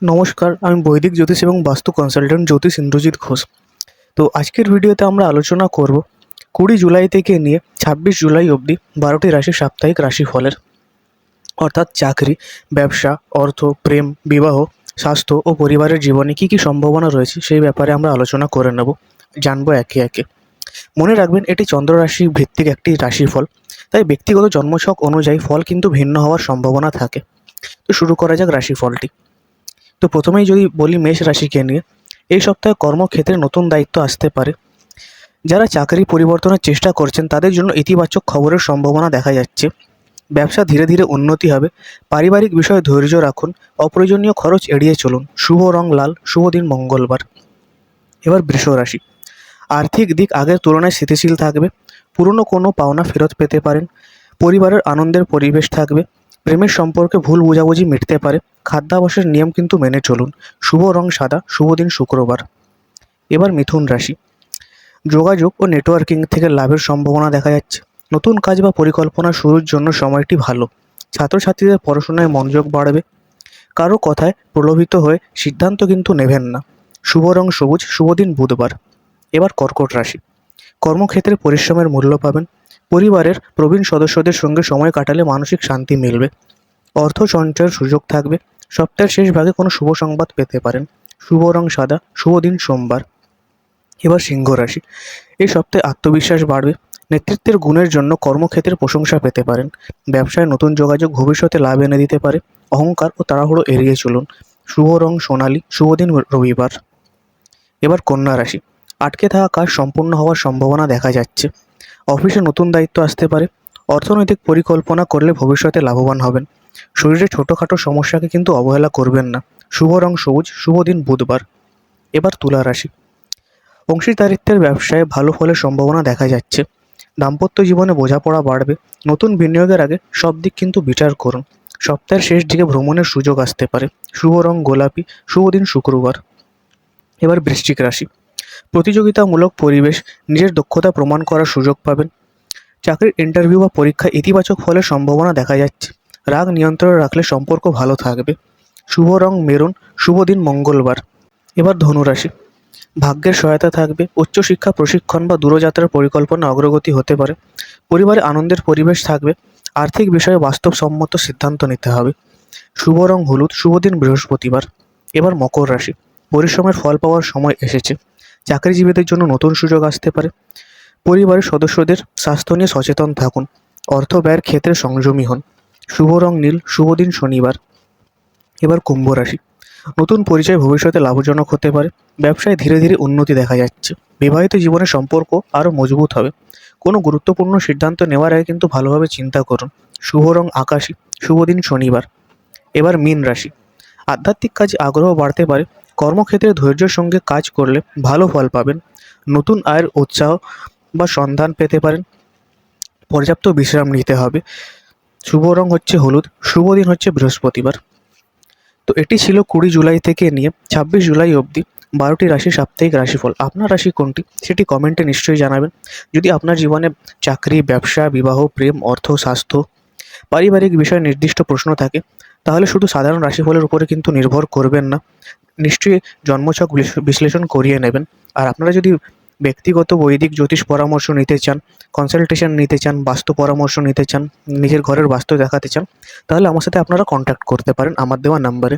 নমস্কার, আমি বৈদিক জ্যোতিষ এবং বাস্তু কনসালটেন্ট জ্যোতিষ ইন্দ্রজিৎ ঘোষ। তো আজকের ভিডিওতে আমরা আলোচনা করব 20 জুলাই থেকে নিয়ে 26 জুলাই অবধি 12টি রাশির সাপ্তাহিক রাশিফলের, অর্থাৎ চাকরি, ব্যবসা, অর্থ, প্রেম, বিবাহ, স্বাস্থ্য ও পরিবারের জীবনে কী কী সম্ভাবনা রয়েছে সেই ব্যাপারে আমরা আলোচনা করে নেব, জানবো একে একে। মনে রাখবেন, এটি চন্দ্র রাশি ভিত্তিক একটি রাশিফল, তাই ব্যক্তিগত জন্মছক অনুযায়ী ফল কিন্তু ভিন্ন হওয়ার সম্ভাবনা থাকে। তো শুরু করা যাক রাশিফলটি। তো প্রথমেই যদি বলি মেষ রাশিকে নিয়ে, এই সপ্তাহে কর্মক্ষেত্রে নতুন দায়িত্ব আসতে পারে। যারা চাকরি পরিবর্তনের চেষ্টা করছেন তাদের জন্য ইতিবাচক খবরের সম্ভাবনা দেখা যাচ্ছে। ব্যবসা ধীরে ধীরে উন্নতি হবে। পারিবারিক বিষয়ে ধৈর্য রাখুন, অপ্রয়োজনীয় খরচ এড়িয়ে চলুন। শুভ রং লাল, শুভ দিন মঙ্গলবার। এবার বৃষ রাশি। আর্থিক দিক আগের তুলনায় স্থিতিশীল থাকবে। পুরনো কোনো পাওনা ফেরত পেতে পারেন। পরিবারের আনন্দের পরিবেশ থাকবে। প্রেমের সম্পর্কে ভুল বোঝাবুঝি মিটতে পারে। খাদ্যাভ্যাসের নিয়ম কিন্তু মেনে চলুন। শুভ রং সাদা, শুভ দিন শুক্রবার। এবার মিথুন রাশি। যোগাযোগ ও নেটওয়ার্কিং থেকে লাভের সম্ভাবনা দেখা যাচ্ছে। নতুন কাজ বা পরিকল্পনা শুরুর জন্য সময়টি ভালো। ছাত্রছাত্রীদের পড়াশোনায় মনোযোগ বাড়বে। কারো কথায় প্রলোভিত হয়ে সিদ্ধান্ত কিন্তু নেবেন না। শুভ রং সবুজ, শুভ দিন বুধবার। এবার কর্কট রাশি। কর্মক্ষেত্রে পরিশ্রমের মূল্য পাবেন। পরিবারের প্রবীণ সদস্যদের সঙ্গে সময় কাটালে মানসিক শান্তি মিলবে। অর্থ সঞ্চয়ের সুযোগ থাকবে। সপ্তাহের শেষ ভাগে কোনো শুভ সংবাদ পেতে পারেন। শুভ রং সাদা, শুভ দিন সোমবার। এবার সিংহ রাশি। এই সপ্তাহে আত্মবিশ্বাস বাড়বে। নেতৃত্বের গুণের জন্য কর্মক্ষেত্রে প্রশংসা পেতে পারেন। ব্যবসায় নতুন যোগাযোগ ভবিষ্যতে লাভ এনে দিতে পারে। অহংকার ও তাড়াহুড়ো এড়িয়ে চলুন। শুভ রং সোনালী, শুভ দিন রবিবার। এবার কন্যা রাশি। আটকে থাকা কাজ সম্পূর্ণ হওয়ার সম্ভাবনা দেখা যাচ্ছে। অফিসে নতুন দায়িত্ব আসতে পারে। অর্থনৈতিক পরিকল্পনা করলে ভবিষ্যতে লাভবান হবেন। শরীরে ছোটোখাটো সমস্যাকে কিন্তু অবহেলা করবেন না। শুভ রং সবুজ, শুভ দিন বুধবার। এবার তুলা রাশি। অংশীদারিত্বের ব্যবসায় ভালো ফলের সম্ভাবনা দেখা যাচ্ছে। দাম্পত্য জীবনে বোঝাপড়া বাড়বে। নতুন বিনিয়োগের আগে সব দিক কিন্তু বিচার করুন। সপ্তাহের শেষ দিকে ভ্রমণের সুযোগ আসতে পারে। শুভ রং গোলাপি, শুভ দিন শুক্রবার। এবার বৃশ্চিক রাশি। প্রতিযোগিতামূলক পরিবেশ, নিজের দক্ষতা প্রমাণ করার সুযোগ পাবেন। চাকরির ইন্টারভিউ বা পরীক্ষায় ইতিবাচক ফলের সম্ভাবনা দেখা যাচ্ছে। রাগ নিয়ন্ত্রণে রাখলে সম্পর্ক ভালো থাকবে। শুভ রং মেরুন, শুভ দিন মঙ্গলবার। এবার ধনুরাশি। ভাগ্যের সহায়তা থাকবে। উচ্চশিক্ষা, প্রশিক্ষণ বা দূরযাত্রার পরিকল্পনা অগ্রগতি হতে পারে। পরিবারে আনন্দের পরিবেশ থাকবে। আর্থিক বিষয়ে বাস্তবসম্মত সিদ্ধান্ত নিতে হবে। শুভ রং হলুদ, শুভ দিন বৃহস্পতিবার। এবার মকর রাশি। পরিশ্রমের ফল পাওয়ার সময় এসেছে। চাকরিজীবীদের জন্য নতুন সুযোগ আসতে পারে। পরিবারের সদস্যদের স্বাস্থ্য নিয়ে সচেতন থাকুন। অর্থ ব্যয়ের ক্ষেত্রে সংযমী হন। শুভ রং নীল, শুভ দিন শনিবার। এবার কুম্ভ রাশি। নতুন পরিচয় ভবিষ্যতে লাভজনক হতে পারে। ব্যবসায় ধীরে ধীরে উন্নতি দেখা যাচ্ছে। বিবাহিত জীবনের সম্পর্ক আরও মজবুত হবে। কোনো গুরুত্বপূর্ণ সিদ্ধান্ত নেওয়ার আগে কিন্তু ভালোভাবে চিন্তা করুন। শুভ রং আকাশী, শুভ দিন শনিবার। এবার মীন রাশি। আধ্যাত্মিক কাজে আগ্রহ বাড়তে পারে। কর্মক্ষেত্রে ধৈর্যের সঙ্গে কাজ করলে ভালো ফল পাবেন। নতুন আয়ের উৎসাহ বা সন্ধান পেতে পারেন। পর্যাপ্ত বিশ্রাম নিতে হবে। শুভ রং হচ্ছে হলুদ, শুভ দিন হচ্ছে বৃহস্পতিবার। তো এটি ছিল 20 জুলাই থেকে নিয়ে 26 জুলাই অবধি 12টি রাশির সাপ্তাহিক রাশিফল। আপনার রাশি কোনটি সেটি কমেন্টে নিশ্চয়ই জানাবেন। যদি আপনার জীবনে চাকরি, ব্যবসা, বিবাহ, প্রেম, অর্থ, স্বাস্থ্য, পারিবারিক বিষয়ে নির্দিষ্ট প্রশ্ন থাকে তাহলে শুধু সাধারণ রাশিফলের উপরে কিন্তু নির্ভর করবেন না। নিশ্চয়ই জন্মছক বিশ্লেষণ করিয়ে নেবেন। আর আপনারা যদি ব্যক্তিগত বৈদিক জ্যোতিষ পরামর্শ নিতে চান, কনসালটেশন নিতে চান, বাস্তু পরামর্শ নিতে চান, নিজের ঘরের বাস্তু দেখাতে চান, তাহলে আমার সাথে আপনারা কন্ট্যাক্ট করতে পারেন আমার দেওয়া নাম্বারে।